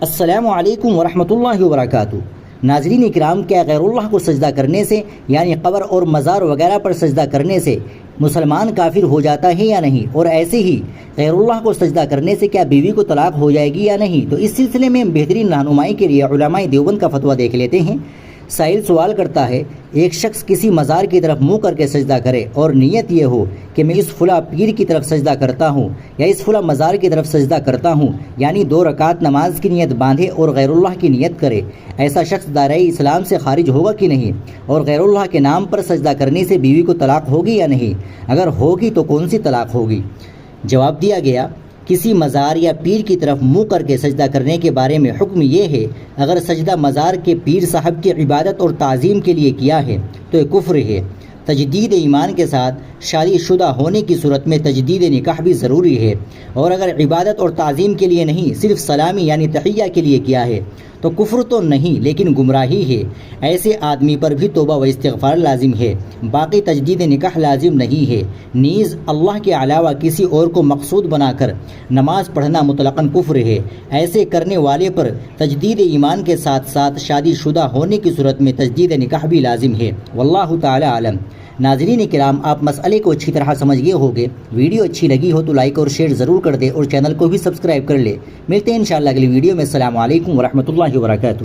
السلام علیکم ورحمۃ اللہ وبرکاتہ۔ ناظرین اکرام، کیا غیر اللہ کو سجدہ کرنے سے یعنی قبر اور مزار وغیرہ پر سجدہ کرنے سے مسلمان کافر ہو جاتا ہے یا نہیں؟ اور ایسے ہی غیر اللہ کو سجدہ کرنے سے کیا بیوی کو طلاق ہو جائے گی یا نہیں؟ تو اس سلسلے میں بہترین رہنمائی کے لیے علماء دیوبند کا فتویٰ دیکھ لیتے ہیں۔ سائل سوال کرتا ہے، ایک شخص کسی مزار کی طرف منہ کر کے سجدہ کرے اور نیت یہ ہو کہ میں اس فلاں پیر کی طرف سجدہ کرتا ہوں یا اس فلاں مزار کی طرف سجدہ کرتا ہوں، یعنی 2 رکعت نماز کی نیت باندھے اور غیر اللہ کی نیت کرے، ایسا شخص دائرۂ اسلام سے خارج ہوگا کہ نہیں؟ اور غیر اللہ کے نام پر سجدہ کرنے سے بیوی کو طلاق ہوگی یا نہیں؟ اگر ہوگی تو کون سی طلاق ہوگی؟ جواب دیا گیا، کسی مزار یا پیر کی طرف منہ کر کے سجدہ کرنے کے بارے میں حکم یہ ہے، اگر سجدہ مزار کے پیر صاحب کی عبادت اور تعظیم کے لیے کیا ہے تو یہ کفر ہے۔ تجدید ایمان کے ساتھ شادی شدہ ہونے کی صورت میں تجدید نکاح بھی ضروری ہے، اور اگر عبادت اور تعظیم کے لیے نہیں، صرف سلامی یعنی تحیہ کے لیے کیا ہے تو کفر تو نہیں لیکن گمراہی ہے۔ ایسے آدمی پر بھی توبہ و استغفار لازم ہے، باقی تجدید نکاح لازم نہیں ہے۔ نیز اللہ کے علاوہ کسی اور کو مقصود بنا کر نماز پڑھنا مطلقاً کفر ہے۔ ایسے کرنے والے پر تجدید ایمان کے ساتھ ساتھ شادی شدہ ہونے کی صورت میں تجدید نکاح بھی لازم ہے۔ واللہ تعالی عالم۔ ناظرین کرام، آپ مسئلے کو اچھی طرح سمجھ گئے ہوگے۔ ویڈیو اچھی لگی ہو تو لائک اور شیئر ضرور کر دیں اور چینل کو بھی سبسکرائب کر لیں۔ ملتے ہیں انشاءاللہ اگلی ویڈیو میں۔ السلام علیکم ورحمۃ اللہ وبرکاتہ۔